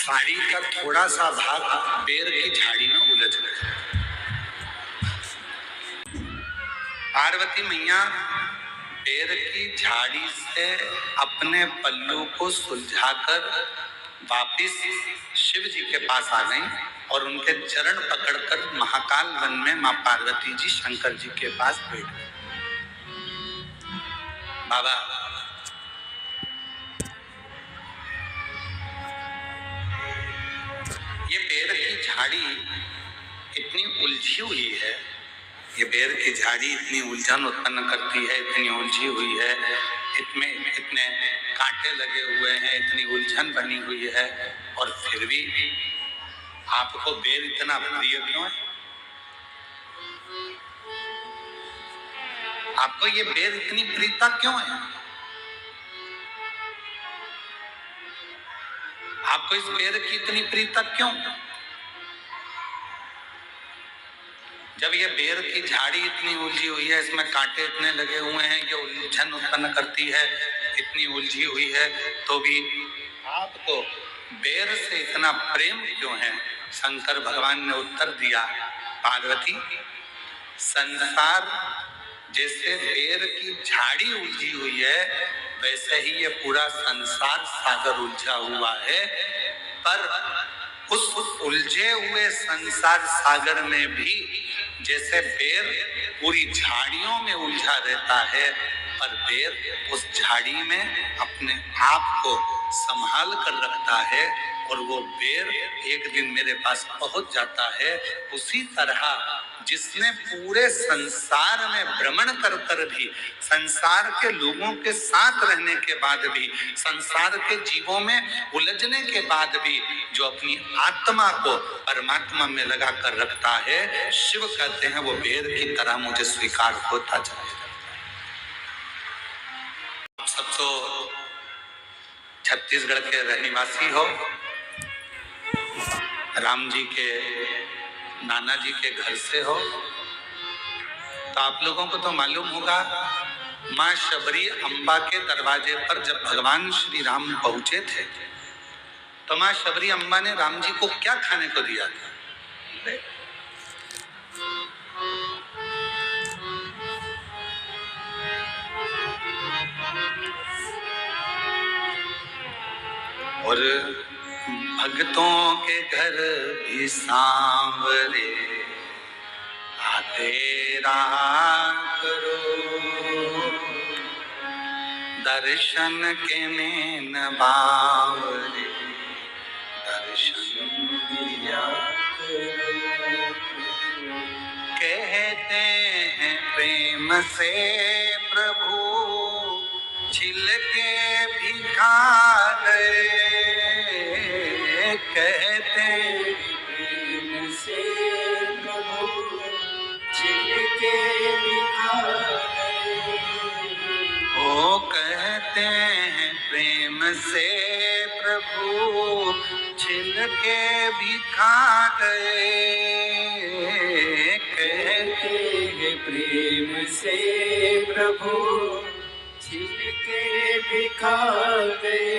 साड़ी का थोड़ा सा भाग बेर की झाड़ी में उलझ गया। पार्वती मैया बेर की झाड़ी से अपने पल्लू को सुलझाकर वापिस शिव जी के पास आ गई और उनके चरण पकड़कर महाकाल वन में मां पार्वती जी शंकर जी के पास बैठ गए। बाबा, ये बेर की झाड़ी इतनी उलझी हुई है, ये बेर की झाड़ी इतनी उलझन उत्पन्न करती है, इतनी उलझी हुई है, इतने कांटे लगे हुए हैं, इतनी उलझन बनी हुई है, और फिर भी आपको बेर इतना प्रिय क्यों है? आपको ये बेर इतनी प्रियता क्यों है? आपको इस बेर की इतनी प्रियता क्यों? जब ये बेर की झाड़ी इतनी उलझी हुई है, इसमें कांटे इतने लगे हुए हैं, ये उलझन उत्पन्न करती है, इतनी उलझी हुई है, तो भी आपको बेर से इतना प्रेम क्यों है? शंकर भगवान ने उत्तर दिया, पार्वती, संसार जैसे बेर की झाड़ी उलझी हुई है, वैसे ही ये पूरा संसार सागर उलझा हुआ है, पर उस उलझे हुए संसार सागर में भी जैसे बेर पूरी झाड़ियों में उलझा रहता है, पर बेर उस झाड़ी में अपने आप को संभाल कर रखता है, और वो बेर एक दिन मेरे पास पहुंच जाता है। उसी तरह जिसने पूरे संसार में भ्रमण कर कर भी, संसार के लोगों के साथ रहने के बाद भी, संसार के जीवों में उलझने के बाद भी, जो अपनी आत्मा को परमात्मा में लगा कर रखता है, शिव कहते हैं वो बेर की तरह मुझे स्वीकार होता जाएगा। आप सब तो छत्तीसगढ़ के रहनिवासी हो, राम जी के नाना जी के घर से हो, तो आप लोगों को तो मालूम होगा, मां शबरी अम्बा के दरवाजे पर जब भगवान श्री राम पहुंचे थे, तो मां शबरी अम्बा ने राम जी को क्या खाने को दिया था? और भक्तों के घर भी सांवरे आते रहा करो, दर्शन के नैन बावरे दर्शन दिया करो। कहते हैं प्रेम से प्रभु छिलके भी खा गए, कहते प्रेम से प्रभु छिलके भी खा गए, ओ कहते हैं प्रेम से प्रभु छिलके भी खा गए, कहते हैं प्रेम से प्रभु छिलके भी खा गए,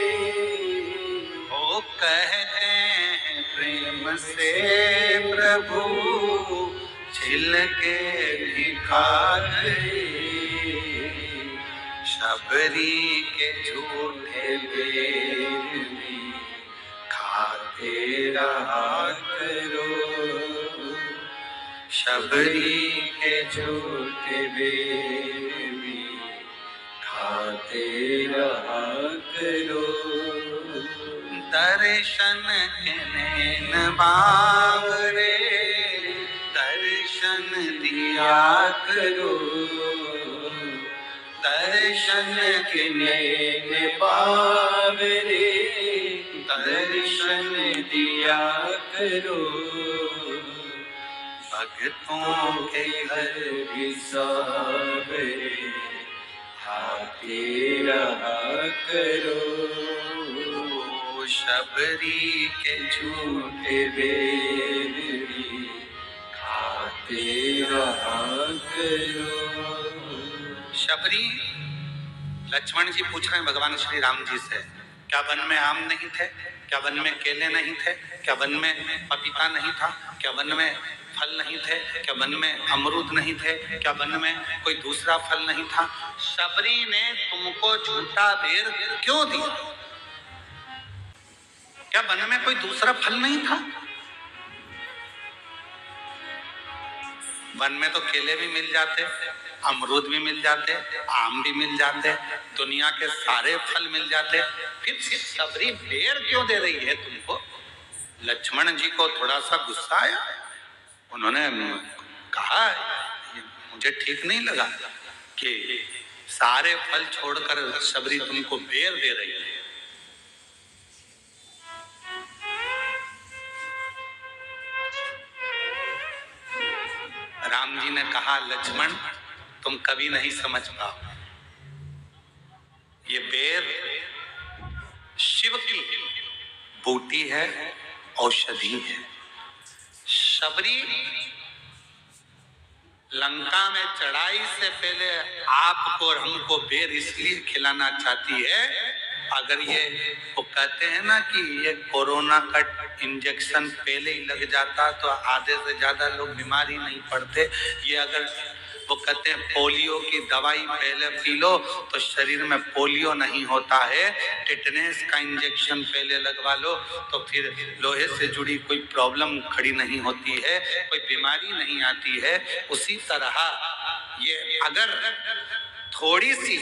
ओ कहते हैं प्रेम से प्रभु छिलके भी खा गए। शबरी के झूठे बेर भी खाते रहा करो, शबरी के झूठे बेर भी खाते रहा करो, दर्शन के नैन बावरे दर्शन दिया करो, दर्शन के नैन बावरे दर्शन दिया करो, भक्तों के घर भी सांवरे आते रहा करो, शबरी के झूठे बेर भी खाते रहा करो। शबरी, लक्ष्मण जी पूछ रहे हैं भगवान श्री राम जी से, क्या वन में आम नहीं थे? क्या वन में केले नहीं थे? क्या वन में पपीता नहीं था? क्या वन में फल नहीं थे? क्या वन में अमरूद नहीं थे? क्या वन में कोई दूसरा फल नहीं था? शबरी ने तुमको झूठा बेर क्यों दिया? क्या वन में कोई दूसरा फल नहीं था? वन में तो केले भी मिल जाते, अमरूद भी मिल जाते, आम भी मिल जाते, दुनिया के सारे फल मिल जाते, फिर शबरी बेर क्यों दे रही है तुमको? लक्ष्मण जी को थोड़ा सा गुस्सा आया। उन्होंने कहा मुझे ठीक नहीं लगा कि सारे फल छोड़कर शबरी तुमको बेर दे रही है। राम जी ने कहा लक्ष्मण तुम कभी नहीं समझ पाओ, ये बेर शिव की बूटी है, औषधि है। शबरी लंका में चढ़ाई से पहले आपको और हमको बेर इसलिए खिलाना चाहती है, अगर ये वो कहते हैं ना कि ये कोरोना का इंजेक्शन पहले ही लग जाता तो आधे से ज्यादा लोग बीमारी नहीं पड़ते। ये अगर वो कहते हैं पोलियो की दवाई पहले पी लो तो शरीर में पोलियो नहीं होता है, टिटनेस का इंजेक्शन पहले लगवा लो तो फिर लोहे से जुड़ी कोई प्रॉब्लम खड़ी नहीं होती है, कोई बीमारी नहीं आती है। उसी तरह ये अगर थोड़ी सी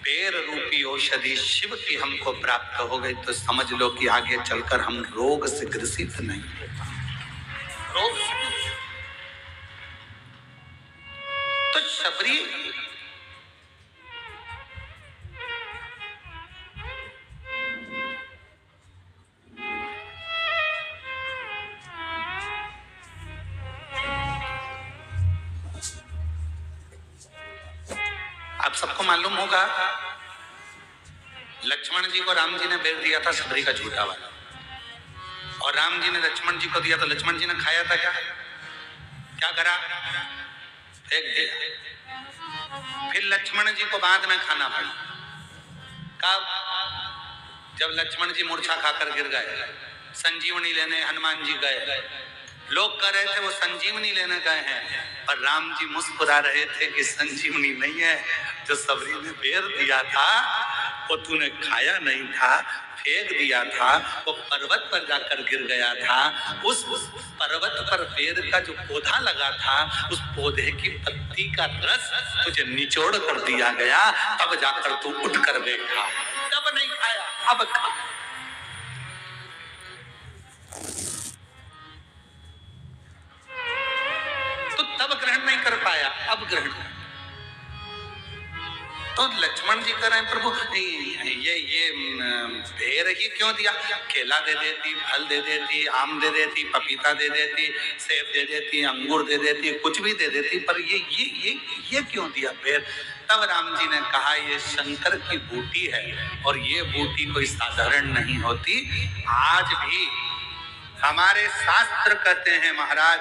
बेर रूपी औषधि शिव की हमको प्राप्त हो गई तो समझ लो कि आगे चलकर हम रोग से ग्रसित नहीं होगा। रोग तो शबरी आप सबको मालूम होगा लक्ष्मण जी को राम जी ने बेर दिया था शबरी का झूठा वाला, और राम जी ने लक्ष्मण जी को दिया तो लक्ष्मण जी ने खाया था। क्या करा? फेंक दिया। फिर लक्ष्मण जी को बाद में खाना पड़ा। कब? जब लक्ष्मण जी मूर्छा खाकर गिर गए, संजीवनी लेने हनुमान जी गए। लोग कह रहे थे वो संजीवनी लेने गए हैं, पर राम जी मुस्कुरा रहे थे कि संजीवनी नहीं है, जो शबरी ने बेर दिया था वो तूने खाया नहीं था, फेंक दिया था, वो पर्वत पर जाकर गिर गया था। उस पर्वत पर बेर का जो पौधा लगा था, उस पौधे की पत्ती का रस तुझे निचोड़ कर दिया गया, तब जाकर तू उठ कर देखा, तब नहीं खाया, अब खा। तो तब ग्रहण नहीं कर पाया, अब ग्रहण। तो लक्ष्मण जी कह रहे हैं प्रभु ये बेर ही क्यों दिया? केला दे देती, फल दे देती, आम दे देती, पपीता दे देती, सेब दे देती, अंगूर दे देती, कुछ भी दे देती, पर ये क्यों दिया बेर? तब राम जी ने कहा ये शंकर की बूटी है और ये बूटी कोई साधारण नहीं होती। आज भी हमारे शास्त्र कहते हैं महाराज,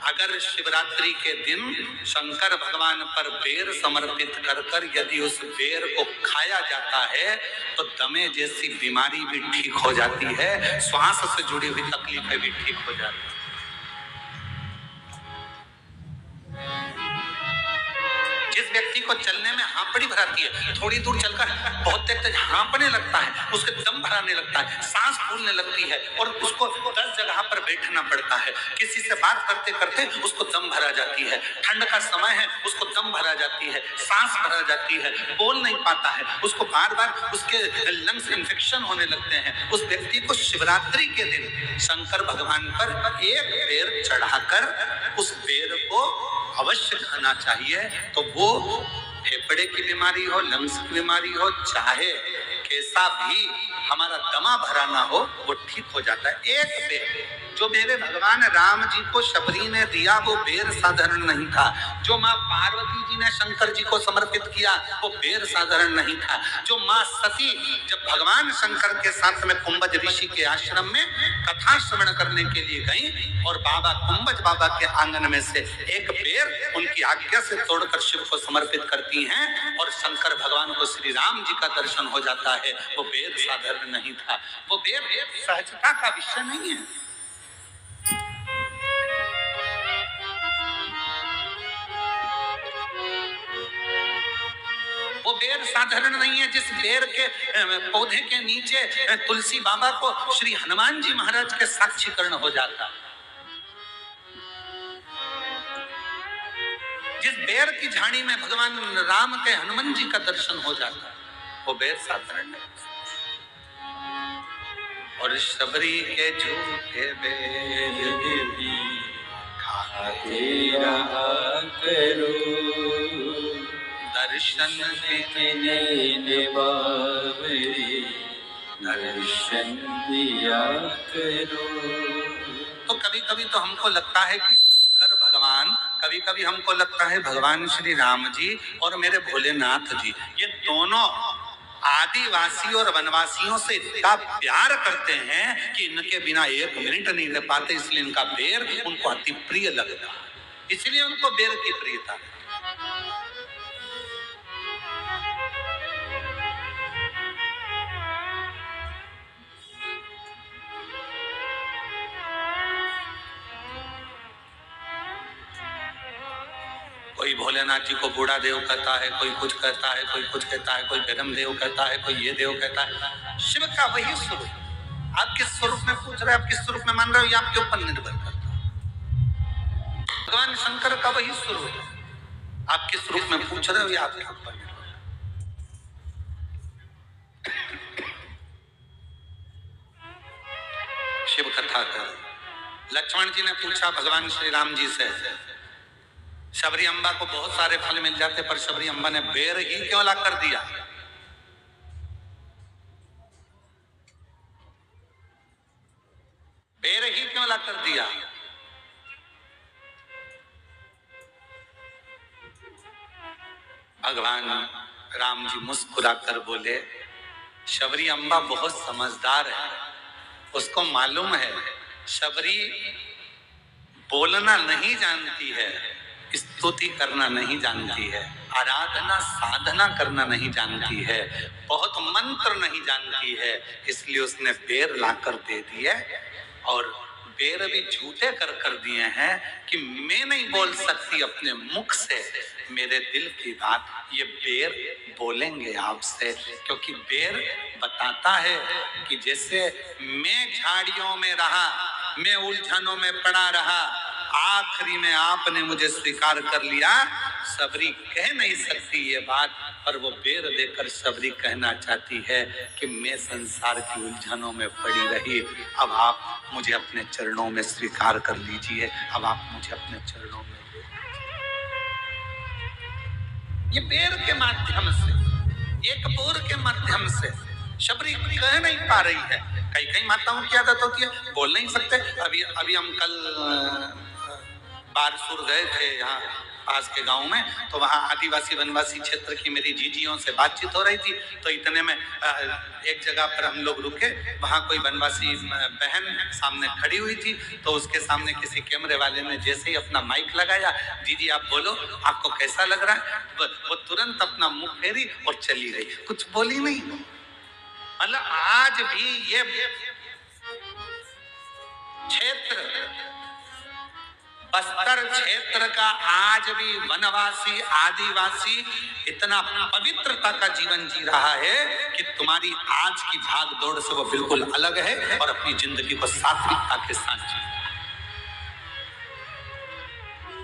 अगर शिवरात्रि के दिन शंकर भगवान पर बेर समर्पित कर कर यदि उस बेर को खाया जाता है तो दमे जैसी बीमारी भी ठीक हो जाती है, श्वास से जुड़ी हुई तकलीफें भी ठीक हो जाती है। जिस व्यक्ति को चलने में हाँपड़ी भराती है, थोड़ी दूर चलकर बहुत देर तक हाँपने लगता है, उसके दम भराने लगता है, सांस फूलने लगती है और उसको 10 जगह पर बैठना पड़ता है। किसी से बात करते करते उसको दम भरा जाती है, ठंड का समय है उसको दम भरा जाती है, सांस भरा जाती है, बोल नहीं पाता है, उसको बार बार उसके लंग्स इन्फेक्शन होने लगते हैं। उस व्यक्ति को शिवरात्रि के दिन शंकर भगवान पर एक बेर चढ़ाकर उस बेर को अवश्य खाना चाहिए, तो वो फेफड़े की बीमारी हो, लंग्स की बीमारी हो, चाहे कैसा भी हमारा दमा भरा ना हो, वो ठीक हो जाता है। एक बेर जो मेरे भगवान राम जी को शबरी ने दिया वो बेर साधारण नहीं था। जो माँ पार्वती जी ने शंकर जी को समर्पित किया वो बेर साधारण नहीं था। जो माँ सती जब भगवान शंकर के साथ में कुंभज ऋषि के आश्रम में कथा श्रवण करने के लिए गई और बाबा कुंभज बाबा के आंगन में से एक बेर उनकी आज्ञा से तोड़कर शिव को समर्पित करती हैं और शंकर भगवान को श्री राम जी का दर्शन हो जाता है, वो बेर साधारण नहीं था। वो बेर सहजता का विषय नहीं है। वो बेर साधारण नहीं है। जिस बेर के पौधे के नीचे तुलसी बाबा को श्री हनुमान जी महाराज के साक्षीकरण हो जाता, जिस बेर की झाड़ी में भगवान राम के हनुमान जी का दर्शन हो जाता, वो बेर साधारण नहीं। और शबरी के झूठे बेर भी खाते रहा करो, दर्शन के बाबरी दर्शन दिया करो। तो कभी कभी तो हमको लगता है कि शंकर भगवान, कभी कभी हमको लगता है भगवान श्री राम जी और मेरे भोलेनाथ जी, ये दोनों आदिवासी और वनवासियों से इतना प्यार करते हैं कि इनके बिना एक मिनट नहीं रह पाते, इसलिए इनका बेर उनको अति प्रिय लगता, इसलिए उनको बेर की प्रियता। कोई भोलेनाथ जी को बूढ़ा देव कहता है, कोई कुछ कहता है, कोई कुछ कहता है, कोई गरम देव कहता है, कोई ये देव कहता है। शिव का वही स्वरूप। आप किस स्वरूप में पूछ रहे हैं, आप किस स्वरूप में मान रहे हो, ये आपके ऊपर निर्भर करता है। भगवान शंकर का वही स्वरूप है, आप किस स्वरूप में पूछ रहे हो ये आपके ऊपर निर्भर। शिव कथा कर लक्ष्मण जी ने पूछा भगवान श्री राम जी से, शबरी अम्बा को बहुत सारे फल मिल जाते पर शबरी अम्बा ने बेर ही क्यों ला कर दिया? बेर ही क्यों ला कर दिया? भगवान राम जी मुस्कुराकर बोले, शबरी अम्बा बहुत समझदार है, उसको मालूम है शबरी बोलना नहीं जानती है, स्तुति करना नहीं जानती है, आराधना साधना करना नहीं जानती है, बहुत मंत्र नहीं जानती है, इसलिए उसने बेर लाकर दे दिए। और बेर भी झूठे कर दिए हैं कि मैं नहीं बोल सकती अपने मुख से मेरे दिल की बात, ये बेर बोलेंगे आपसे, क्योंकि बेर बताता है कि जैसे मैं झाड़ियों में रहा, मैं उलझनों में पड़ा रहा, आखिरी में आपने मुझे स्वीकार कर लिया। शबरी कह नहीं सकती ये बात, पर वो बेर देकर शबरी कहना चाहती है कि मैं संसार की उलझनों में पड़ी रही, अब आप मुझे अपने चरणों में स्वीकार कर लीजिए, अब आप मुझे अपने चरणों में ले लीजिए। ये बेर के माध्यम से, एक बोर के माध्यम से शबरी कह नहीं पा रही है। कई माताओं की आदत होती है बोल नहीं सकते। अभी हम कल बारसूर गए थे यहाँ पास के गांव में, तो वहाँ आदिवासी वनवासी क्षेत्र की मेरी जीजियों से बातचीत हो रही थी। तो इतने में एक जगह पर हम लोग रुके, वहाँ कोई वनवासी बहन सामने खड़ी हुई थी, तो उसके सामने किसी कैमरे वाले ने जैसे ही अपना माइक लगाया, जीजी आप बोलो, आपको कैसा लग रहा है, वो तुरंत अपना मुंह फेरी और चली गई, कुछ बोली नहीं। मतलब आज भी ये क्षेत्र, बस्तर क्षेत्र का आज भी वनवासी आदिवासी इतना पवित्रता का जीवन जी रहा है कि तुम्हारी आज की भाग दौड़ से वो बिल्कुल अलग है और अपनी जिंदगी को सात्विकता के साथ जी।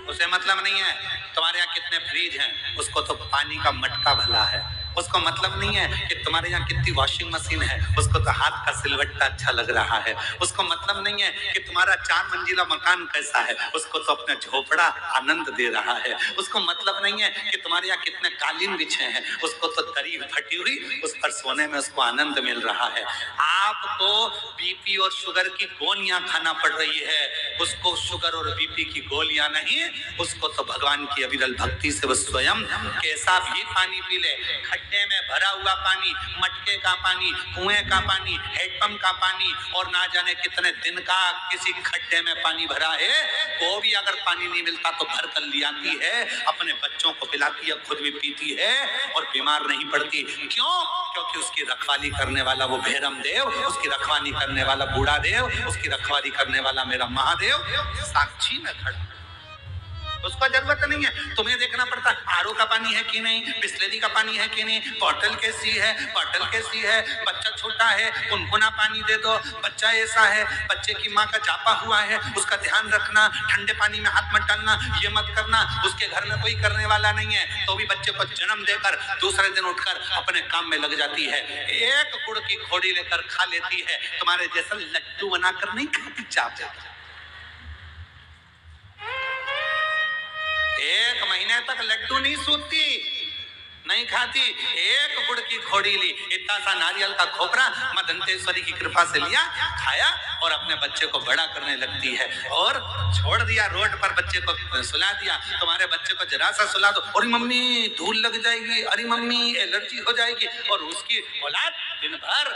उसे मतलब नहीं है तुम्हारे यहाँ कितने फ्रिज हैं, उसको तो पानी का मटका भला है, उसको मतलब नहीं है कि तुम्हारे यहाँ कितनी वॉशिंग मशीन है, उसको तो हाथ का सिलवट्टा अच्छा लग रहा है। उसको मतलब नहीं है कि तुम्हारा 4 मंजिला मकान कैसा है, उसको तो अपना झोपड़ा आनंद दे रहा है। उसको मतलब नहीं है कि तुम्हारे यहाँ कितने कालीन बिछे हैं, उसको तो दरी फटी हुई उस पर सोने में उसको आनंद मिल रहा है। आपको बीपी और शुगर की गोलियां खाना पड़ रही है, उसको शुगर और बीपी की गोलियां नहीं, उसको तो भगवान की अविरल भक्ति से वो स्वयं कैसा भी पानी पी ले, खड्डे में भरा हुआ पानी, मटके का पानी, कुएं का पानी, हैंडपंप का पानी और ना जाने कितने दिन का किसी खड्डे में पानी भरा है, वो भी अगर पानी नहीं मिलता तो भर कर ले आती है, अपने बच्चों को पिलाती है, खुद भी पीती है और बीमार नहीं पड़ती। क्यों? क्योंकि उसकी रखवाली करने वाला वो भैरम देव, उसकी रखवाली करने वाला बूढ़ा देव, उसकी रखवाली करने वाला मेरा महादेव साक्षी में खड़ा। उसको जरूरत नहीं है तुम्हें देखना पड़ता आरओ का पानी है कि नहीं, बिस्लेरी का पानी है कि नहीं, बॉटल कैसी है, बॉटल कैसी है, बच्चा छोटा है गुनगुना पानी दे दो, बच्चा ऐसा है, बच्चे की माँ का जापा हुआ है, उसका ध्यान रखना, ठंडे पानी में हाथ मत डालना, ये मत करना। उसके घर में कोई करने वाला नहीं है तो भी बच्चे को जन्म देकर दूसरे दिन उठकर अपने काम में लग जाती है, एक गुड़ की खोड़ी लेकर खा लेती है, तुम्हारे जैसा लड्डू बनाकर नहीं खाती, चाप एक महीने तक लड्डू नहीं सूती, नहीं खाती, एक गुड़ की खोड़ी ली, इतना सा नारियल का खोपरा मां दंतेश्वरी की कृपा से लिया, खाया और अपने बच्चे को बड़ा करने लगती है और छोड़ दिया रोड पर, बच्चे को सुला दिया। तुम्हारे बच्चे को जरा सा सुला दो, अरे मम्मी धूल लग जाएगी, अरे मम्मी एलर्जी हो जाएगी, और उसकी औलाद दिन भर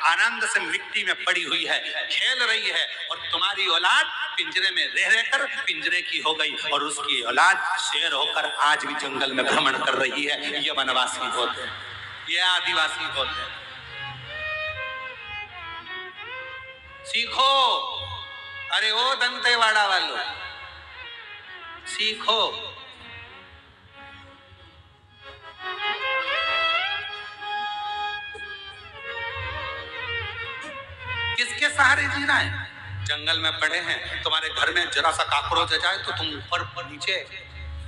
आनंद से मिट्टी में पड़ी हुई है, खेल रही है, और तुम्हारी औलाद पिंजरे में रह रहकर पिंजरे की हो गई और उसकी औलाद शेर होकर आज भी जंगल में भ्रमण कर रही है। ये वनवासी होते हैं, ये आदिवासी होते हैं। सीखो, अरे ओ दंतेवाड़ा वालों सीखो। किसके सहारे जीना है? जंगल में पड़े हैं, तुम्हारे घर में जरा सा काकरोच आ जाए तो तुम ऊपर नीचे,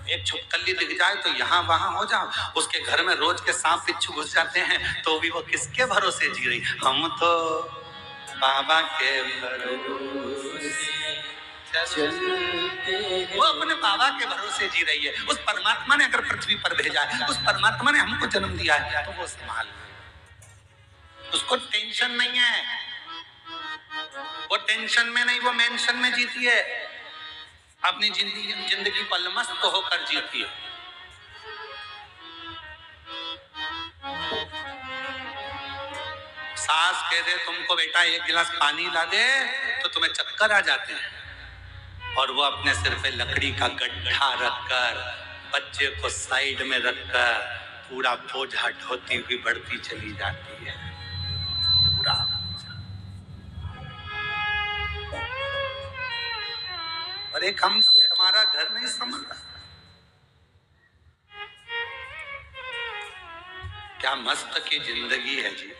एक छुपकली दिख जाए तो यहाँ वहां हो जाओ, उसके घर में रोज के सांप बिच्छू घुस जाते हैं तो भी वो किसके भरोसे जी रही? हम तो बाबा के भरोसे चलते, वो अपने बाबा के भरोसे जी रही है। उस परमात्मा ने अगर पृथ्वी पर भेजा है, उस परमात्मा ने हमको जन्म दिया है तो वो संभाल, उसको टेंशन नहीं है, वो टेंशन में नहीं, वो मेंशन में जीती है, अपनी जिंदगी पलमस्त होकर जीती है। सास कह दे तुमको बेटा एक गिलास पानी ला दे तो तुम्हें चक्कर आ जाते हैं, और वो अपने सिर पे लकड़ी का गड्ढा रखकर बच्चे को साइड में रखकर पूरा बोझा ढोती हुई बढ़ती चली जाती है, पूरा। और एक हमसे हमारा घर नहीं समझ रहा, क्या मस्त की जिंदगी है जी।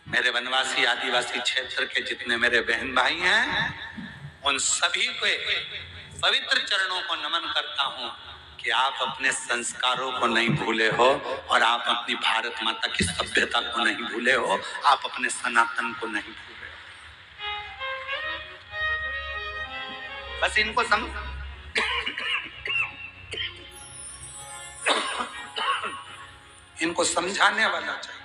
मेरे वनवासी आदिवासी क्षेत्र के जितने मेरे बहन भाई हैं, उन सभी को पवित्र चरणों को नमन करता हूं कि आप अपने संस्कारों को नहीं भूले हो और आप अपनी भारत माता की सभ्यता को नहीं भूले हो, आप अपने सनातन को नहीं भूले हो। बस इनको इनको समझाने वाला चाहिए,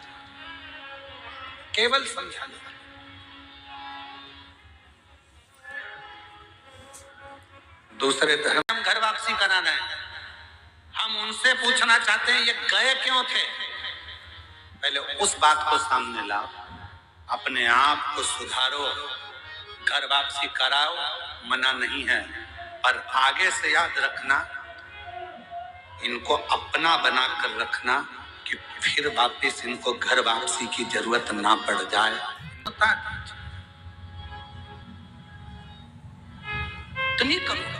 केवल समझाने वाला। दूसरे धर्म हम घर वापसी कराना है, हम उनसे पूछना चाहते हैं ये गए क्यों थे, पहले उस बात को सामने लाओ, अपने आप को सुधारो, घर वापसी कराओ, मना नहीं है, पर आगे से याद रखना, इनको अपना बनाकर रखना कि फिर वापस इनको घर वापसी की जरूरत ना पड़ जाए। तुम ही करो।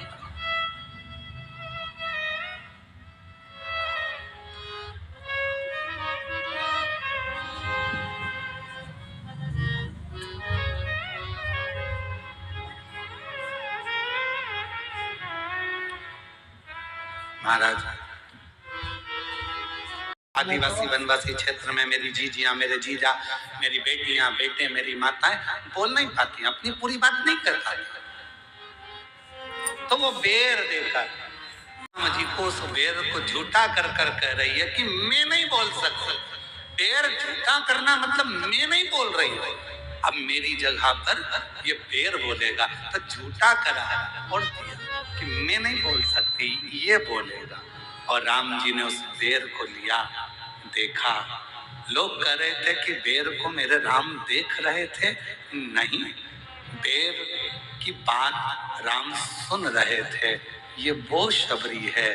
महाराज आदिवासी वनवासी क्षेत्र में मेरी जीजियां, मेरे जीजा, मेरी बेटियां, बेटे, मेरी माताएं बोल नहीं पाती, अपनी पूरी बात नहीं कर पाती। तो वो बेर देकर राम जी को उस बेर को झूठा कर कर कह रही है कि मैं नहीं बोल सकती। बेर झूठा करना मतलब मैं नहीं बोल रही हूँ, अब मेरी जगह पर ये बेर बोलेगा, तो झूठा करा और कि मैं नहीं बोल सकती, ये बोलेगा। और राम जी ने उस बेर को लिया, देखा। लोग कह रहे थे कि बेर को मेरे राम देख रहे थे, नहीं, बेर की बात राम सुन रहे थे। ये वो शबरी है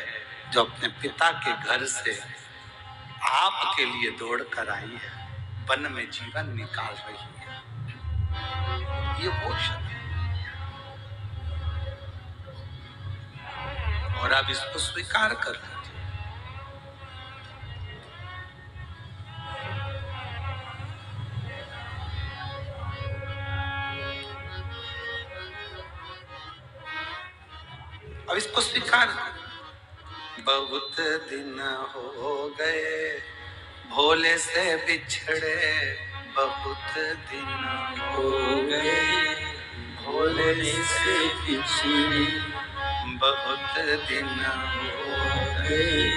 जो अपने पिता के घर से आपके लिए दौड़ कर आई है, वन में जीवन निकाल रही है। ये वो शबरी, और आप इसको स्वीकार कर लीजिए। अब इसको स्वीकार कर। बहुत दिन हो गए भोले से बिछड़े, बहुत दिन हो गए भोले से बिछड़े, बहुत दिन हो गए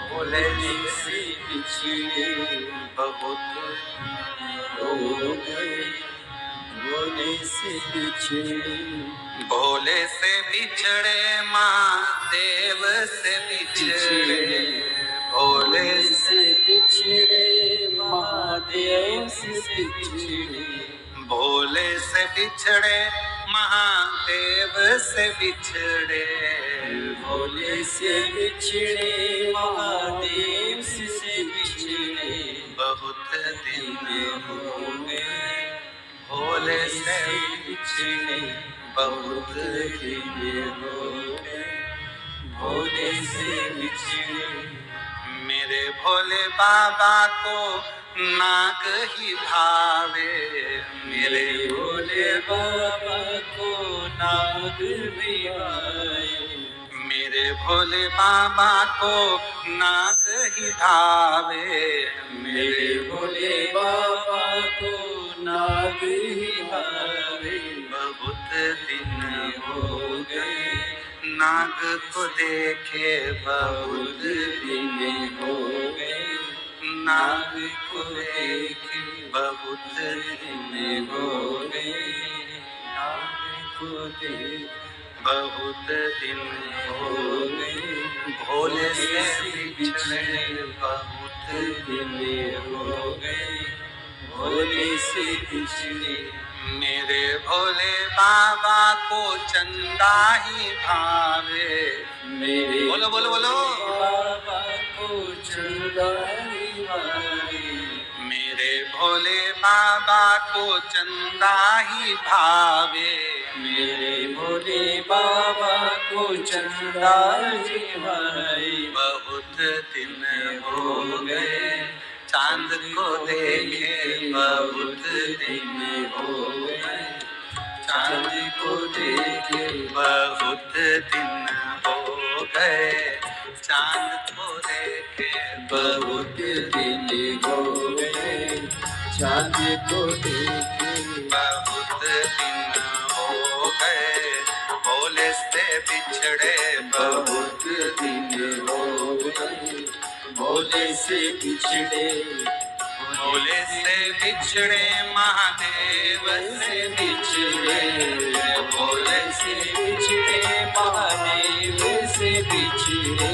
भोले से बिछड़े, बहुत हो गए भोले से बिछड़े। भोले से बिछड़े महादेव से बिछड़े, भोले से बिछड़े महादेव से बिछड़े, भोले से बिछड़े महादेव से बिछड़े, भोले से बिछड़े महादेव से बिछड़े। बहुत दिन हो गए भोले से बिछड़े, बहुत दिन हो गए भोले से बिछड़े। मेरे भोले बाबा को नाग ही भावे, मेरे भोले बाबा को नाग भी भावे, मेरे भोले बाबा को नाग ही भावे, मेरे भोले बाबा को नाग ही भावे। बहुत दिन हो गए नाग को देखे, बहुत दिन हो गए नाग को देखे, बहुत दिन हो गए नाग को देखे, बहुत दिन हो गए भोले से बिछड़े, बहुत दिन हो गए भोले से बिछड़े। मेरे भोले बाबा को चंदा ही भावे, मेरे बोलो बोलो बोलो बाबा को चंदा ही भावे, मेरे भोले बाबा को चंदा ही भावे, मेरे भोले बाबा को चंदा ही भावे। बहुत दिन हो गए चांद को देखे, बहुत दिन हो गए चांद को देखे, बहुत दिन हो गए चांद को देखे, बहुत दिन हो गए चांद को देखे, बहुत दिन हो गए भोले से बिछड़े, बहुत दिन हो गए भोले से बिछड़े, भोले से बिछड़े महादेव से बिछड़े, भोले से बिछड़े महादेव से बिछड़े,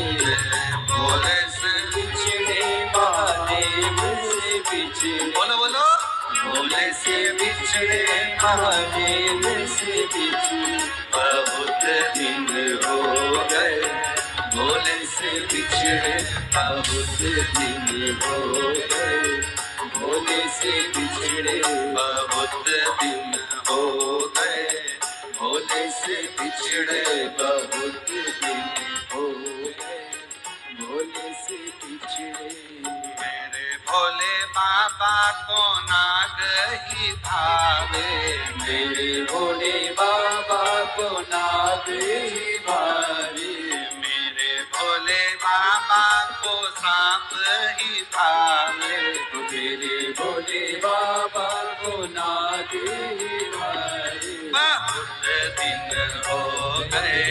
भोले से बिछड़े महादेव से बिछड़े। बोलो बोलो भोले से बिछड़े महादेव से बिछड़े। बहुत दिन हो गए भोले से बिछड़े, बहुत दिन हो गए भोले से बिछड़े, बहुत दिन हो गए भोले से बिछड़े, बहुत दिन हो गए भोले से बिछड़े। मेरे भोले बाबा को नाग ही भावे, मेरे भोले बाबा को नाग ही भावे, मेरे भोले बाबा को सांप ही भावे। मेरे भोले बाबा को नाथ ही भावे। बहुत दिन हो गए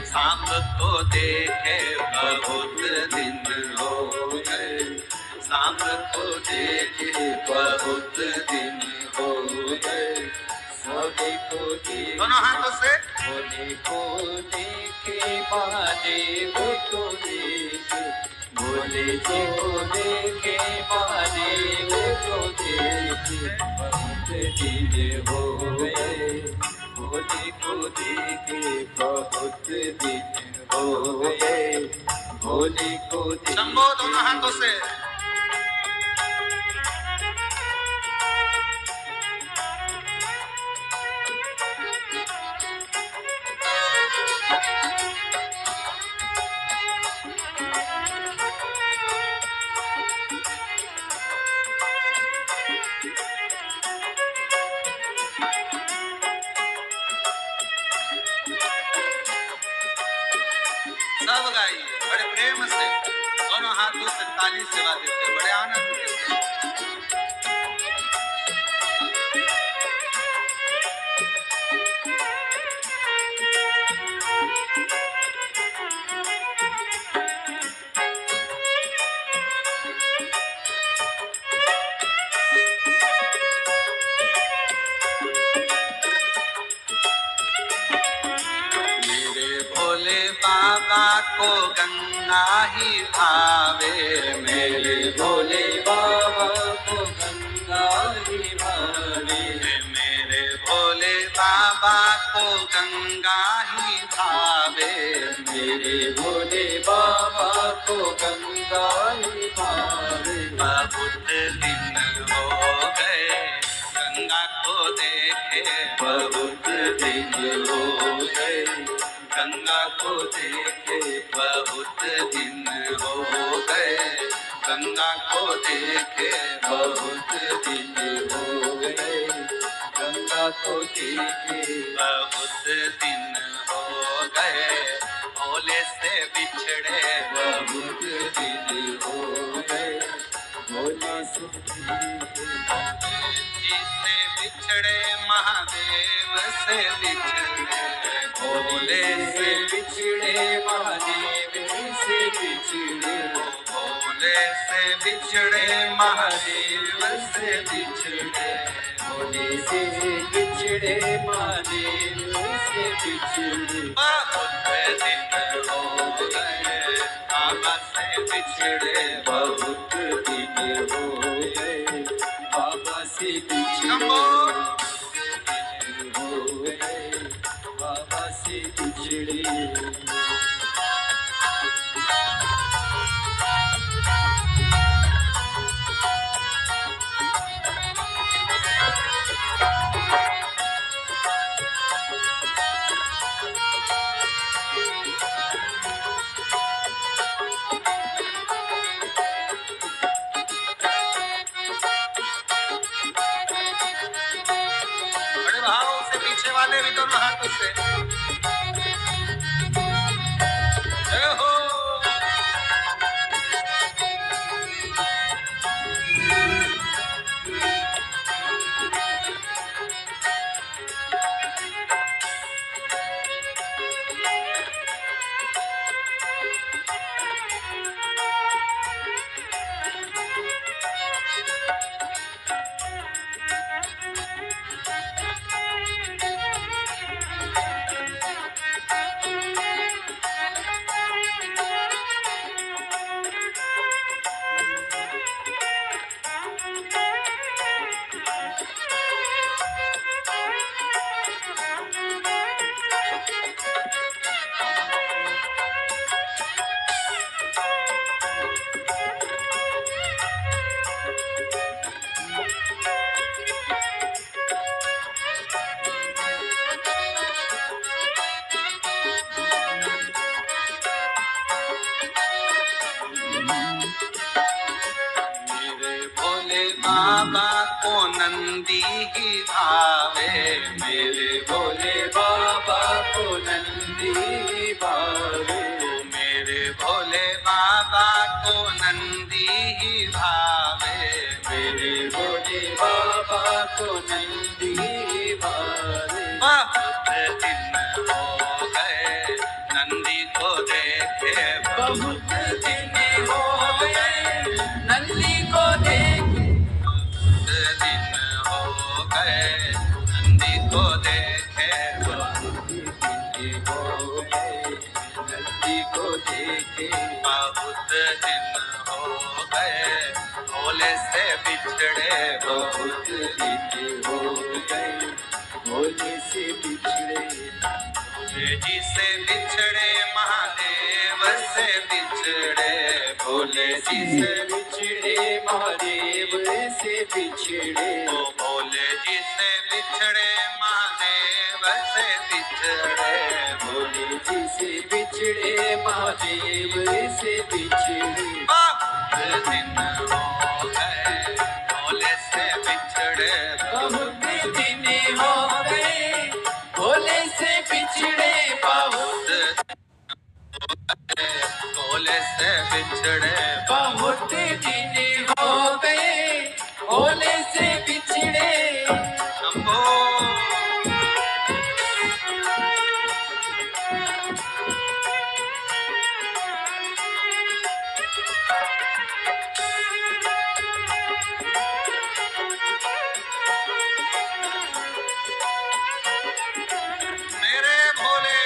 सांप को देखे, बहुत दिन हो गए सांप को देखे, बहुत दिन हो गए। भोले को देखे, दोनों हाथों से भोले को देखे, महादेव को देखे, भोले जी को देखे, महादेव को देखे। बहुत दिन हो गए भोले को देखे, बहुत दिन हो गए भोले को देखे। शंभो दोनों हाथों से। सब गाइए बड़े प्रेम से, दोनों हाथों से ताली सेवा देते, बड़े आनंद देते। बाबा को गंगा ही भावे, मेरे भोले बाबा को गंगा ही भावे। मेरे भोले बाबा को गंगा ही भावे। मेरे भोले बाबा को गंगा ही भावे। बहुत दिन हो गए गंगा को देखे, बहुत दिन हो गए गंगा को देखे, बहुत दिन हो गए गंगा को देखे, बहुत दिन हो गए गंगा को देखे। बहुत दिन हो गए भोले से बिछड़े, बहुत दिन हो गए भोले से बिछड़े, महादेव से बिछड़े, भोले से बिछड़े, महादेव से बिछड़े। भोले से बिछड़े, महादेव से बिछड़े, भोले से बिछड़े, महादेव से बिछड़े। बहुत दिन हो गए बाबा से बिछड़े, बहुत दिन हो गए बाबा से बिछड़े। हो गए बाबा से बिछड़े। पीछे वाले भी दोनों हाथों से जय हो। बाबा को नंदी ही भावे, मेरे भोले बाबा को नंदी ही भावे। मेरे भोले बाबा को नंदी ही भावे। को नंदी मारे। बहुत दिन हो गए नंदी को देखे, बहुत दिन हो गए नंदी को देखे। बहुत दिन हो गए नंदी को देखे, बहुत दिन हो गए नंदी को देखे। बहुत दिन हो गए भोले से बिछड़े, बहुत दिन हो गए भोले से बिछड़े। भोले जी से बिछड़े महादेव से बिछड़े, भोले जी से बिछड़े महादेव से बिछड़े। ओ भोले जी से बिछड़े महादेव से बिछड़े, भोले जी से बिछड़े महादेव से बिछड़े। बहुत दिन हो गए भोले से बिछड़े, बहुत दिन हो गए भोले से बिछड़े। बहुत भोले से बिछड़े, बहुत दिन हो गए भोले से बिछड़े। शंभो मेरे भोले,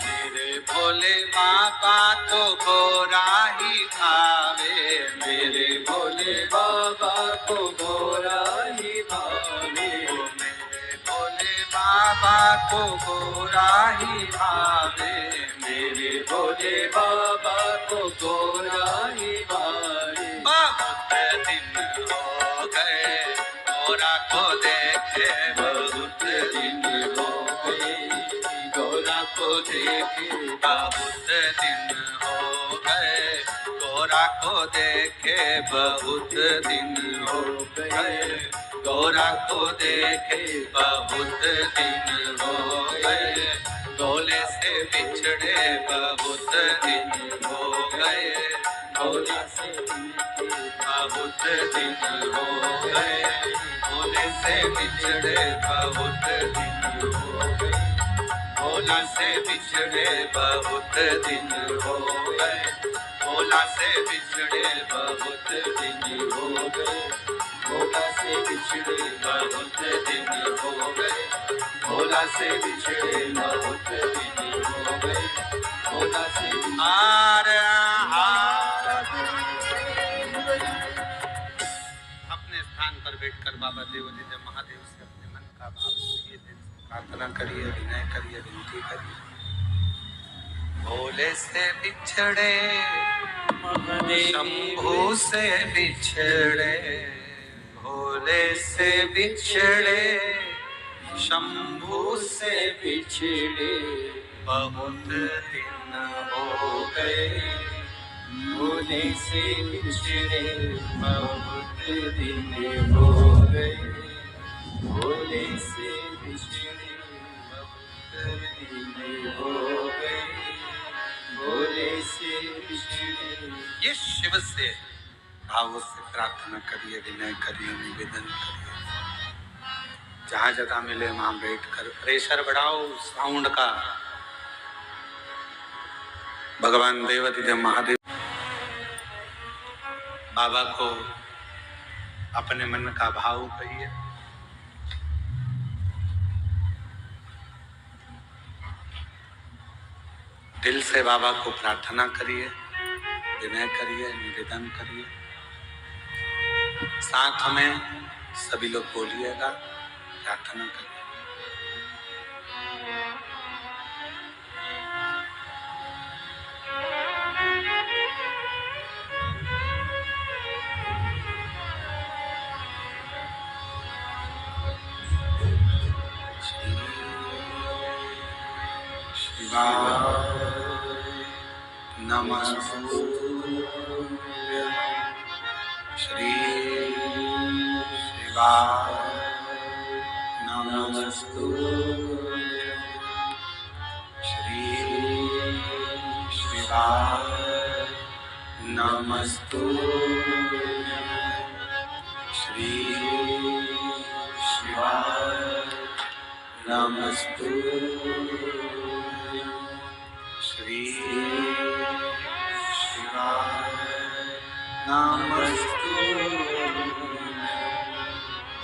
मेरे भोले बाबा तो गोरा ही भावे, मेरे भोले बाबा को गोरा ही भावे। मेरे भोले बाबा को गोरा ही भावे, मेरे भोले बाबा को गोरा ही भावे। बहुत दिन हो गए गोरा को देखे, बहुत दिन हो गए गोरा को देखे। बहुत दिन हो गए गोरा को देखे, बहुत दिन हो गए गोरा को देखे, बहुत दिन हो गए भोले से बिछड़े, बहुत दिन हो गए भोला से बहुत दिन हो गए भोले से बिछड़े, बहुत दिन हो गए भोला से बिछड़े, बहुत दिन हो गए भोला से बिछड़े, बहुत दिन हो गए भोला से बिछड़े बहुत दिन हो गए भोला से बिछड़े बहुत दिन हो गए। भोला से हार हार अपने स्थान पर बैठकर बाबा देवोदित महादेव से अपने मन का भाव सुनिए, दिल से प्रार्थना करिए, विनय करिए, विनती करिए। भोले से बिछड़े शंभू से बिछड़े, भोले से बिछड़े शंभू से बिछड़े बहुत दिन हो गए भोले से बिछड़े बहुत दिन हो गए। भोले से बिछड़े बहुत दिन हो गए। भोले से बिछड़े। ये शिव से भाव से प्रार्थना करिए, विनय करिए, निवेदन करिए। जहाँ जगह मिले वहां बैठकर प्रेशर बढ़ाओ साउंड का। भगवान देवाधिदेव महादेव बाबा को अपने मन का भाव कहिए। दिल से बाबा को प्रार्थना करिए, विनय करिए, निवेदन करिए। साथ में सभी लोग बोलिएगा, प्रार्थना करिए। नमस्तुभ्यं श्री शिवाय नमस्तुभ्यं श्री शिवाय नमस्तुभ्यं श्री शिवाय नमस्तुभ्यं श्री शिवाय नमस्तुभ्यं।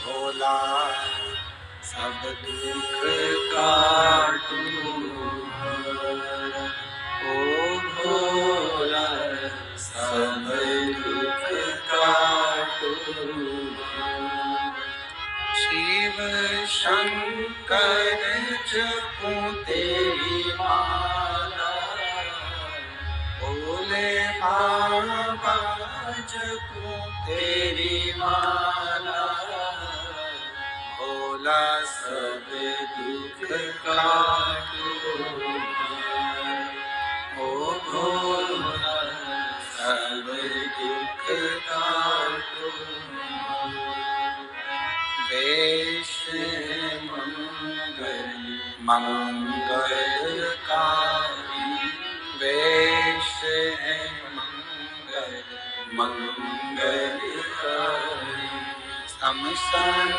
भोला सब दुख काटू, ओ भोला सब दुख काटू। शिव शंकर जपूं तेरी माला, भोले बाबा जपूं तेरी माला। भोला सब दुख काटू, ओ भोला सब दुख काटू। वेश मंगलकारी, वेश मंगलकारी। शमशान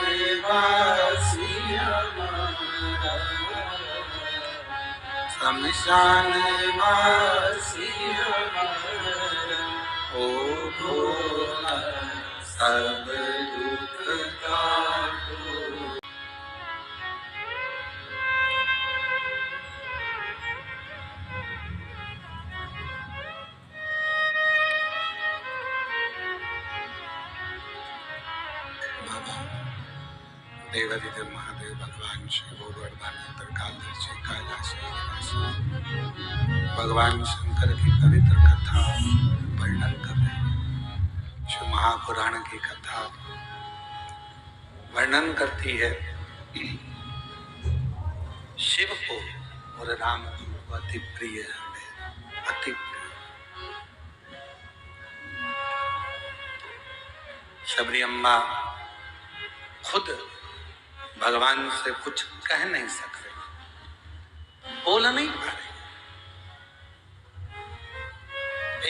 वासी हमारा, शमशान वासी हमारा। ओ भोला सब दुख काटू। देवाधिदेव महादेव भगवान शिव गोवर्धन कैलाश भगवान शंकर की पवित्र कथा वर्णन कर रहे हैं। शिव महापुराण की कथा वर्णन करती है शिव को और राम को अति प्रिय है, अति प्रिय। शबरी अम्मा खुद भगवान से कुछ कह नहीं सक रहे, बोल नहीं पा रहे।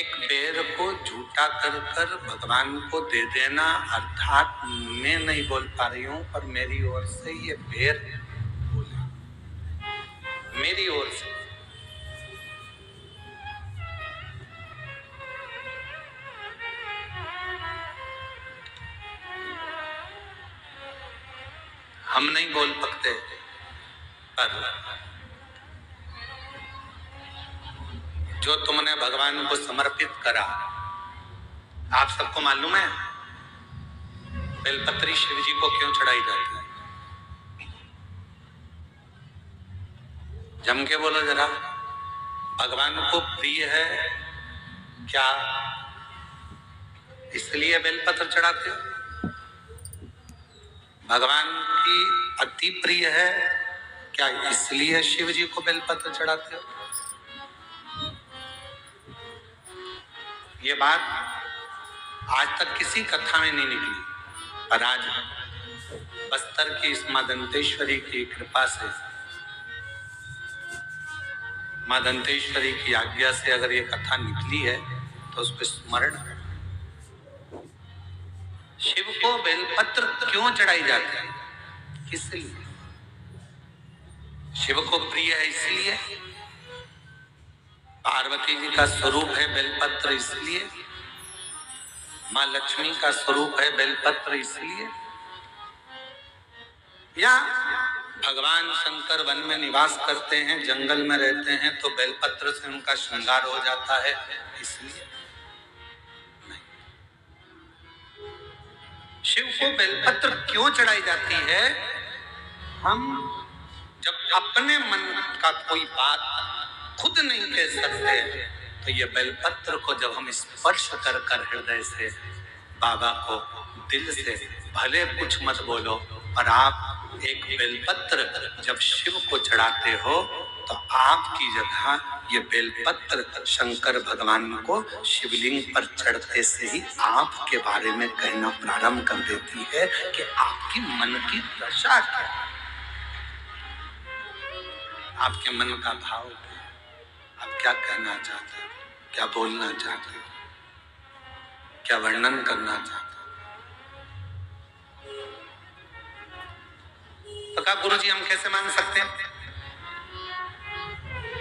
एक बेर को झूठा कर कर भगवान को दे देना, अर्थात मैं नहीं बोल पा रही हूं पर मेरी ओर से ये बेर बोले, मेरी ओर से। हम नहीं बोल सकते पर जो तुमने भगवान को समर्पित करा, आप सबको मालूम है बेलपत्री शिव जी को क्यों चढ़ाई जाती है? जम के बोलो जरा, भगवान को प्रिय है क्या इसलिए बेलपत्र चढ़ाते हो? भगवान की अति प्रिय है क्या इसलिए शिव जी को बेलपत्र चढ़ाते हो? ये बात आज तक किसी कथा में नहीं निकली, पर आज बस्तर की इस मां दंतेश्वरी की कृपा से, मां दंतेश्वरी की आज्ञा से अगर ये कथा निकली है तो उसको स्मरण करें। शिव को बेलपत्र क्यों चढ़ाई जाती है? किस लिए? शिव को प्रिय है इसलिए पार्वती जी का स्वरूप है बेलपत्र इसलिए, माँ लक्ष्मी का स्वरूप है बेलपत्र इसलिए, या भगवान शंकर वन में निवास करते हैं, जंगल में रहते हैं तो बेलपत्र से उनका श्रृंगार हो जाता है इसलिए नहीं। शिव को बेलपत्र क्यों चढ़ाई जाती है? हम जब अपने मन का कोई बात खुद नहीं कह सकते तो ये बेलपत्र को जब हम स्पर्श कर कर हृदय से बाबा को दिल से, भले कुछ मत बोलो, पर आप एक बेलपत्र जब शिव को चढ़ाते हो तो आपकी जगह ये बेलपत्र शंकर भगवान को शिवलिंग पर चढ़ते से ही आपके बारे में कहना प्रारंभ कर देती है कि आपकी मन की दशा क्या, आपके मन का भाव क्या, आप क्या कहना चाहते हो, क्या बोलना चाहते हो, क्या वर्णन करना चाहते हो। तो कहा गुरु जी हम कैसे मान सकते हैं?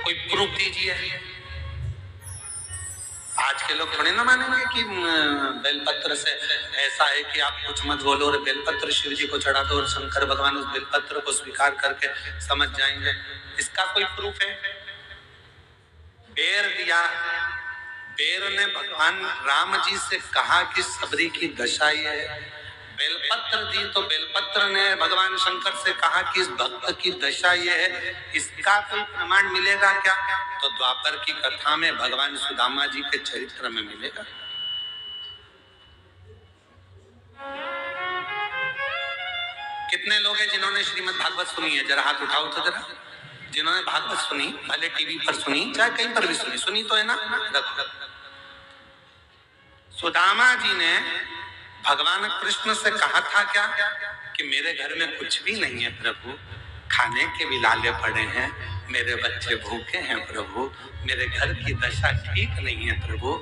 कोई प्रूफ दीजिए। आज के लोग थोड़े ना मानेंगे कि बेलपत्र से ऐसा है कि आप कुछ मत बोलो और बेलपत्र शिव जी को चढ़ा दो और शंकर भगवान उस बेलपत्र को स्वीकार करके समझ जाएंगे। इसका कोई प्रूफ है? बेर दिया, बेर ने भगवान राम जी से कहा कि सबरी की दशा ये है, बेलपत्र दी तो बेलपत्र ने भगवान शंकर से कहा कि इस भक्त की दशा ये है, इसका कोई प्रमाण मिलेगा क्या? तो द्वापर की कथा में भगवान सुदामा जी के चरित्र में मिलेगा। कितने लोग हैं जिन्होंने श्रीमद् भागवत सुनी है? जरा हाथ उठाओ तो जरा। जिन्होंने भागवत सुनी, भले टीवी पर सुनी चाहे कहीं पर भी सुनी, सुनी तो है ना? रखो। सुदामा जी ने भगवान कृष्ण से कहा था क्या कि मेरे घर में कुछ भी नहीं है प्रभु, खाने के भी लाले पड़े हैं, मेरे बच्चे भूखे हैं प्रभु, मेरे घर की दशा ठीक नहीं है प्रभु।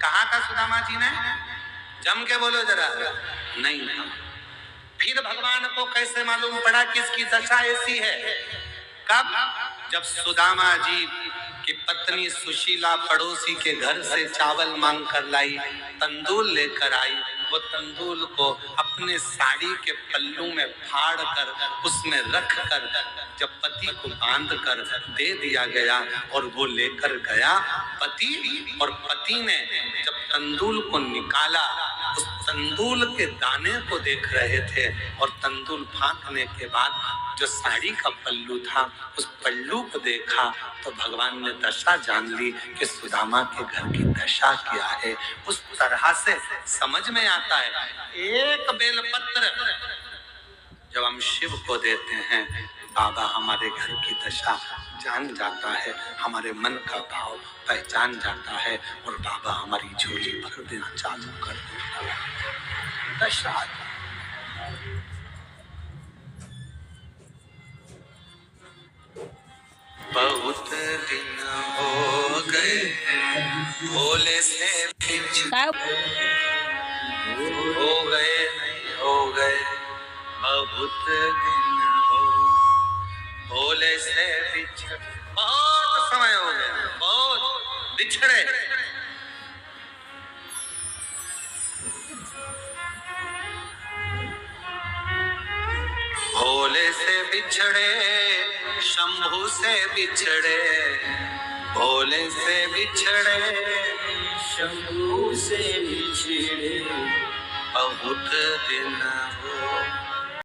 कहा था सुदामा जी ने? जम के बोलो जरा। नहीं था। फिर भगवान को कैसे मालूम पड़ा कि इसकी दशा ऐसी है? कब? जब सुदामा जी की पत्नी सुशीला पड़ोसी के घर से चावल मांग कर लाई, तंदूल लेकर आई, वो तंदूल को अपने साड़ी के पल्लू में फाड़ कर उसमें रख कर जब पति को बांध कर दे दिया गया और वो लेकर गया पति, और पति ने जब तंदूल को निकाला उस तंदूल के दाने को देख रहे थे और तंदूल फांकने के बाद जो साड़ी का पल्लू था उस पल्लू को देखा तो भगवान ने दशा जान ली कि सुदामा के घर की दशा क्या है। उस तरह से समझ में आता है, एक बेलपत्र जब हम शिव को देते हैं बाबा हमारे घर की दशा जान जाता है, हमारे मन का भाव पहचान जाता है और बाबा हमारी झोली भर देना चालू कर देता है। दशा बहुत दिन हो गए भोले से हो गए नहीं हो गए, बहुत दिन हो भोले से बिछड़े, बहुत समय हो गया, बहुत बिछड़े। भोले से बिछड़े, शंभू से बिछड़े, भोले से बिछड़े, शंभू से बिछड़े, बहुत दिन हो